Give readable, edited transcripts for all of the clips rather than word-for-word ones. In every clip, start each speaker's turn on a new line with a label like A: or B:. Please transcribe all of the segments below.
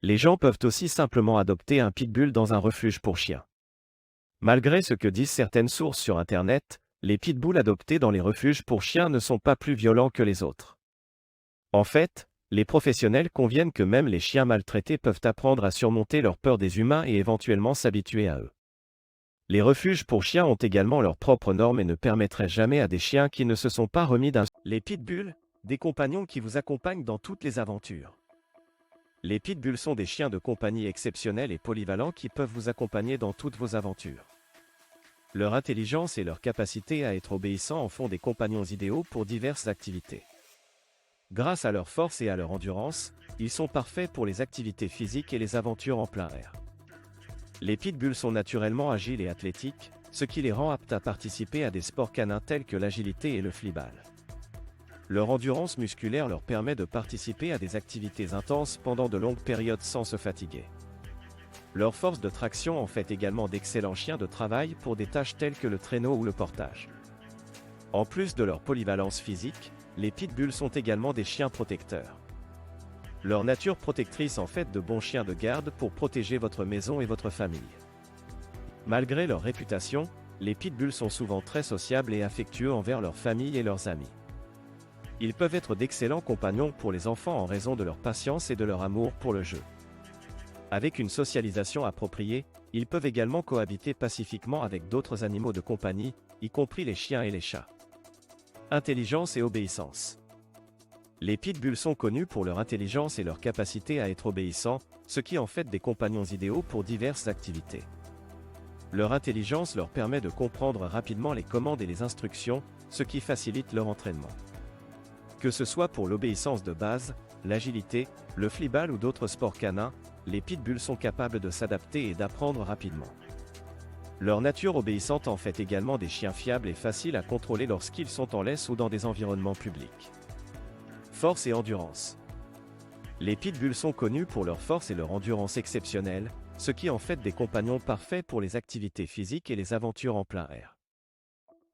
A: Les gens peuvent aussi simplement adopter un pitbull dans un refuge pour chiens. Malgré ce que disent certaines sources sur Internet, les pitbulls adoptés dans les refuges pour chiens ne sont pas plus violents que les autres. En fait, les professionnels conviennent que même les chiens maltraités peuvent apprendre à surmonter leur peur des humains et éventuellement s'habituer à eux. Les refuges pour chiens ont également leurs propres normes et ne permettraient jamais à des chiens qui ne se sont pas remis d'un... Les pitbulls, des compagnons qui vous accompagnent dans toutes les aventures. Les pitbulls sont des chiens de compagnie exceptionnels et polyvalents qui peuvent vous accompagner dans toutes vos aventures. Leur intelligence et leur capacité à être obéissants en font des compagnons idéaux pour diverses activités. Grâce à leur force et à leur endurance, ils sont parfaits pour les activités physiques et les aventures en plein air. Les pitbulls sont naturellement agiles et athlétiques, ce qui les rend aptes à participer à des sports canins tels que l'agilité et le flyball. Leur endurance musculaire leur permet de participer à des activités intenses pendant de longues périodes sans se fatiguer. Leur force de traction en fait également d'excellents chiens de travail pour des tâches telles que le traîneau ou le portage. En plus de leur polyvalence physique, les pitbulls sont également des chiens protecteurs. Leur nature protectrice en fait de bons chiens de garde pour protéger votre maison et votre famille. Malgré leur réputation, les pitbulls sont souvent très sociables et affectueux envers leur famille et leurs amis. Ils peuvent être d'excellents compagnons pour les enfants en raison de leur patience et de leur amour pour le jeu. Avec une socialisation appropriée, ils peuvent également cohabiter pacifiquement avec d'autres animaux de compagnie, y compris les chiens et les chats. Intelligence et obéissance. Les pitbulls sont connus pour leur intelligence et leur capacité à être obéissants, ce qui en fait des compagnons idéaux pour diverses activités. Leur intelligence leur permet de comprendre rapidement les commandes et les instructions, ce qui facilite leur entraînement. Que ce soit pour l'obéissance de base, l'agilité, le flyball ou d'autres sports canins, les pitbulls sont capables de s'adapter et d'apprendre rapidement. Leur nature obéissante en fait également des chiens fiables et faciles à contrôler lorsqu'ils sont en laisse ou dans des environnements publics. Force et endurance. Les pitbulls sont connus pour leur force et leur endurance exceptionnelles, ce qui en fait des compagnons parfaits pour les activités physiques et les aventures en plein air.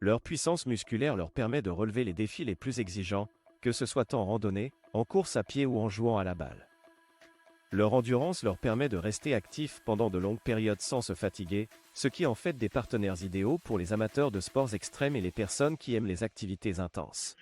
A: Leur puissance musculaire leur permet de relever les défis les plus exigeants, que ce soit en randonnée, en course à pied ou en jouant à la balle. Leur endurance leur permet de rester actifs pendant de longues périodes sans se fatiguer, ce qui en fait des partenaires idéaux pour les amateurs de sports extrêmes et les personnes qui aiment les activités intenses.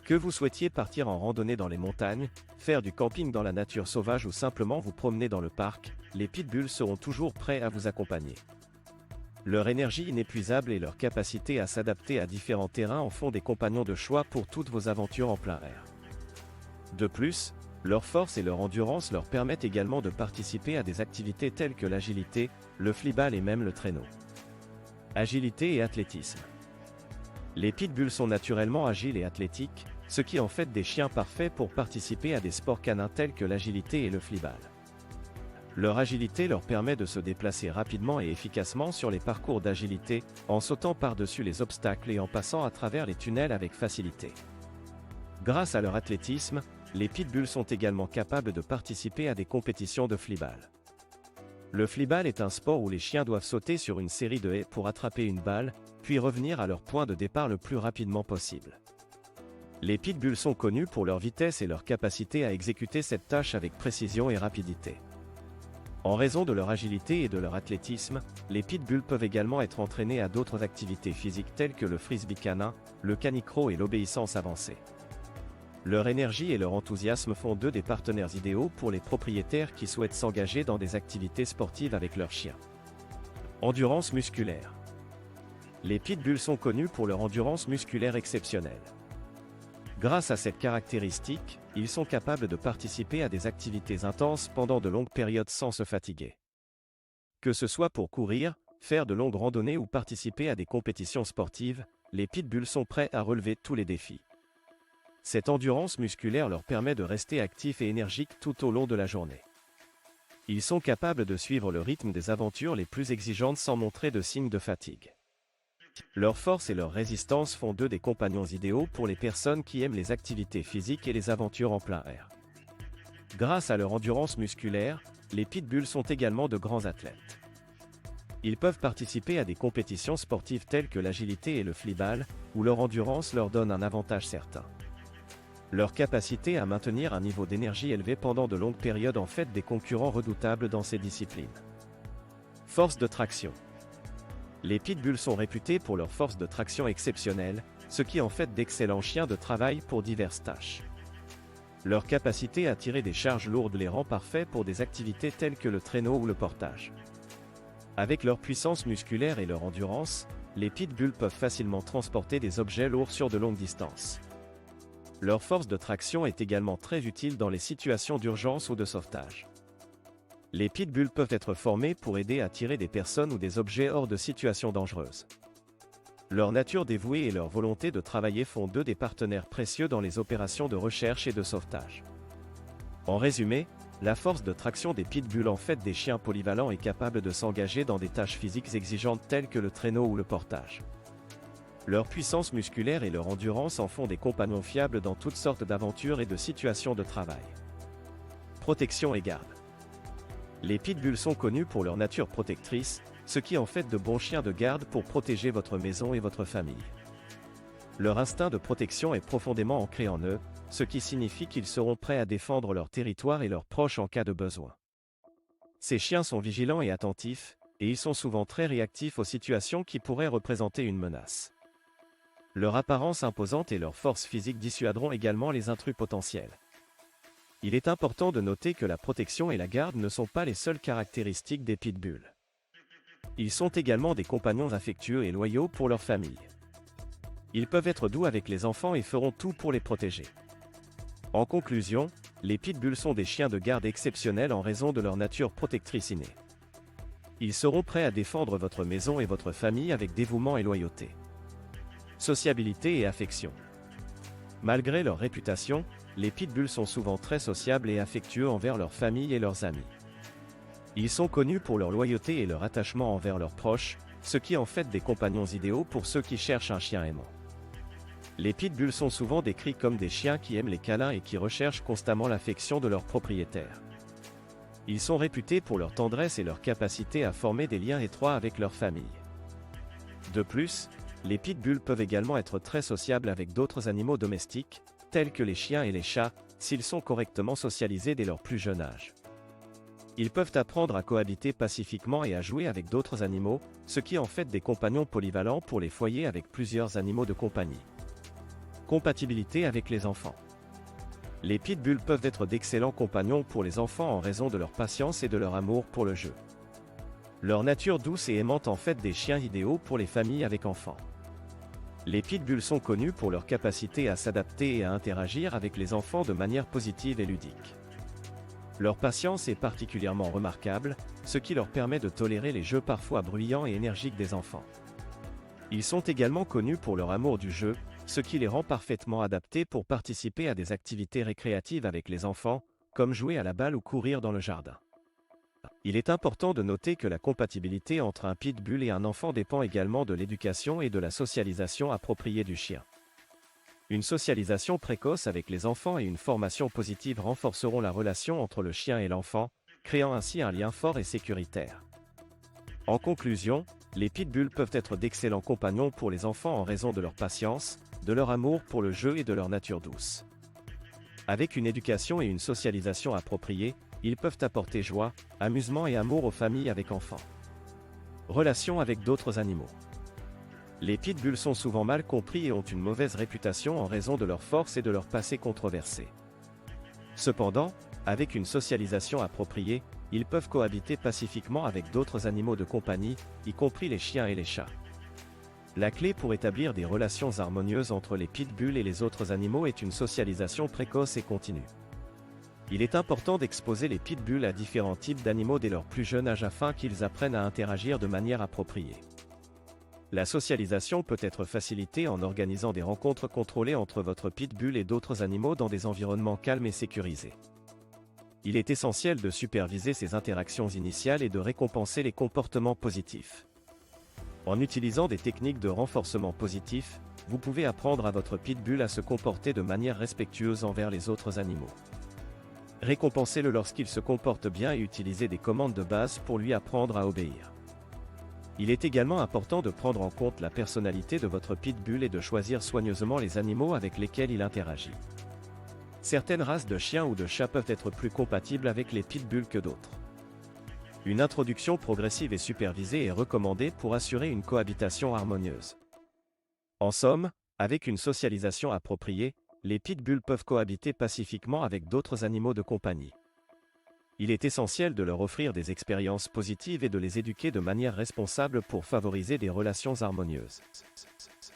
A: Que vous souhaitiez partir en randonnée dans les montagnes, faire du camping dans la nature sauvage ou simplement vous promener dans le parc, les pitbulls seront toujours prêts à vous accompagner. Leur énergie inépuisable et leur capacité à s'adapter à différents terrains en font des compagnons de choix pour toutes vos aventures en plein air. De plus, leur force et leur endurance leur permettent également de participer à des activités telles que l'agilité, le flyball et même le traîneau. Agilité et athlétisme. Les pitbulls sont naturellement agiles et athlétiques, ce qui en fait des chiens parfaits pour participer à des sports canins tels que l'agilité et le flyball. Leur agilité leur permet de se déplacer rapidement et efficacement sur les parcours d'agilité, en sautant par-dessus les obstacles et en passant à travers les tunnels avec facilité. Grâce à leur athlétisme, les pitbulls sont également capables de participer à des compétitions de flyball. Le flyball est un sport où les chiens doivent sauter sur une série de haies pour attraper une balle, puis revenir à leur point de départ le plus rapidement possible. Les pitbulls sont connus pour leur vitesse et leur capacité à exécuter cette tâche avec précision et rapidité. En raison de leur agilité et de leur athlétisme, les pitbulls peuvent également être entraînés à d'autres activités physiques telles que le frisbee canin, le canicroc et l'obéissance avancée. Leur énergie et leur enthousiasme font d'eux des partenaires idéaux pour les propriétaires qui souhaitent s'engager dans des activités sportives avec leurs chiens. Endurance musculaire. Les pitbulls sont connus pour leur endurance musculaire exceptionnelle. Grâce à cette caractéristique, ils sont capables de participer à des activités intenses pendant de longues périodes sans se fatiguer. Que ce soit pour courir, faire de longues randonnées ou participer à des compétitions sportives, les pitbulls sont prêts à relever tous les défis. Cette endurance musculaire leur permet de rester actifs et énergiques tout au long de la journée. Ils sont capables de suivre le rythme des aventures les plus exigeantes sans montrer de signes de fatigue. Leur force et leur résistance font d'eux des compagnons idéaux pour les personnes qui aiment les activités physiques et les aventures en plein air. Grâce à leur endurance musculaire, les pitbulls sont également de grands athlètes. Ils peuvent participer à des compétitions sportives telles que l'agilité et le flyball, où leur endurance leur donne un avantage certain. Leur capacité à maintenir un niveau d'énergie élevé pendant de longues périodes en fait des concurrents redoutables dans ces disciplines. Force de traction. Les pitbulls sont réputés pour leur force de traction exceptionnelle, ce qui en fait d'excellents chiens de travail pour diverses tâches. Leur capacité à tirer des charges lourdes les rend parfaits pour des activités telles que le traîneau ou le portage. Avec leur puissance musculaire et leur endurance, les pitbulls peuvent facilement transporter des objets lourds sur de longues distances. Leur force de traction est également très utile dans les situations d'urgence ou de sauvetage. Les pitbulls peuvent être formés pour aider à tirer des personnes ou des objets hors de situations dangereuses. Leur nature dévouée et leur volonté de travailler font d'eux des partenaires précieux dans les opérations de recherche et de sauvetage. En résumé, la force de traction des pitbulls en fait des chiens polyvalents et capables de s'engager dans des tâches physiques exigeantes telles que le traîneau ou le portage. Leur puissance musculaire et leur endurance en font des compagnons fiables dans toutes sortes d'aventures et de situations de travail. Protection et garde. Les pitbulls sont connus pour leur nature protectrice, ce qui en fait de bons chiens de garde pour protéger votre maison et votre famille. Leur instinct de protection est profondément ancré en eux, ce qui signifie qu'ils seront prêts à défendre leur territoire et leurs proches en cas de besoin. Ces chiens sont vigilants et attentifs, et ils sont souvent très réactifs aux situations qui pourraient représenter une menace. Leur apparence imposante et leur force physique dissuaderont également les intrus potentiels. Il est important de noter que la protection et la garde ne sont pas les seules caractéristiques des pitbulls. Ils sont également des compagnons affectueux et loyaux pour leur famille. Ils peuvent être doux avec les enfants et feront tout pour les protéger. En conclusion, les pitbulls sont des chiens de garde exceptionnels en raison de leur nature protectrice innée. Ils seront prêts à défendre votre maison et votre famille avec dévouement et loyauté. Sociabilité et affection. Malgré leur réputation, les pitbulls sont souvent très sociables et affectueux envers leur famille et leurs amis. Ils sont connus pour leur loyauté et leur attachement envers leurs proches, ce qui en fait des compagnons idéaux pour ceux qui cherchent un chien aimant. Les pitbulls sont souvent décrits comme des chiens qui aiment les câlins et qui recherchent constamment l'affection de leurs propriétaires. Ils sont réputés pour leur tendresse et leur capacité à former des liens étroits avec leur famille. De plus, les pitbulls peuvent également être très sociables avec d'autres animaux domestiques, tels que les chiens et les chats, s'ils sont correctement socialisés dès leur plus jeune âge. Ils peuvent apprendre à cohabiter pacifiquement et à jouer avec d'autres animaux, ce qui en fait des compagnons polyvalents pour les foyers avec plusieurs animaux de compagnie. Compatibilité avec les enfants. Les pitbulls peuvent être d'excellents compagnons pour les enfants en raison de leur patience et de leur amour pour le jeu. Leur nature douce et aimante en fait des chiens idéaux pour les familles avec enfants. Les pitbulls sont connus pour leur capacité à s'adapter et à interagir avec les enfants de manière positive et ludique. Leur patience est particulièrement remarquable, ce qui leur permet de tolérer les jeux parfois bruyants et énergiques des enfants. Ils sont également connus pour leur amour du jeu, ce qui les rend parfaitement adaptés pour participer à des activités récréatives avec les enfants, comme jouer à la balle ou courir dans le jardin. Il est important de noter que la compatibilité entre un pitbull et un enfant dépend également de l'éducation et de la socialisation appropriée du chien. Une socialisation précoce avec les enfants et une formation positive renforceront la relation entre le chien et l'enfant, créant ainsi un lien fort et sécuritaire. En conclusion, les pitbulls peuvent être d'excellents compagnons pour les enfants en raison de leur patience, de leur amour pour le jeu et de leur nature douce. Avec une éducation et une socialisation appropriées, ils peuvent apporter joie, amusement et amour aux familles avec enfants. Relations avec d'autres animaux. Les pitbulls sont souvent mal compris et ont une mauvaise réputation en raison de leur force et de leur passé controversé. Cependant, avec une socialisation appropriée, ils peuvent cohabiter pacifiquement avec d'autres animaux de compagnie, y compris les chiens et les chats. La clé pour établir des relations harmonieuses entre les pitbulls et les autres animaux est une socialisation précoce et continue. Il est important d'exposer les pitbulls à différents types d'animaux dès leur plus jeune âge afin qu'ils apprennent à interagir de manière appropriée. La socialisation peut être facilitée en organisant des rencontres contrôlées entre votre pitbull et d'autres animaux dans des environnements calmes et sécurisés. Il est essentiel de superviser ces interactions initiales et de récompenser les comportements positifs. En utilisant des techniques de renforcement positif, vous pouvez apprendre à votre pitbull à se comporter de manière respectueuse envers les autres animaux. Récompensez-le lorsqu'il se comporte bien et utilisez des commandes de base pour lui apprendre à obéir. Il est également important de prendre en compte la personnalité de votre pitbull et de choisir soigneusement les animaux avec lesquels il interagit. Certaines races de chiens ou de chats peuvent être plus compatibles avec les pitbulls que d'autres. Une introduction progressive et supervisée est recommandée pour assurer une cohabitation harmonieuse. En somme, avec une socialisation appropriée, les pitbulls peuvent cohabiter pacifiquement avec d'autres animaux de compagnie. Il est essentiel de leur offrir des expériences positives et de les éduquer de manière responsable pour favoriser des relations harmonieuses.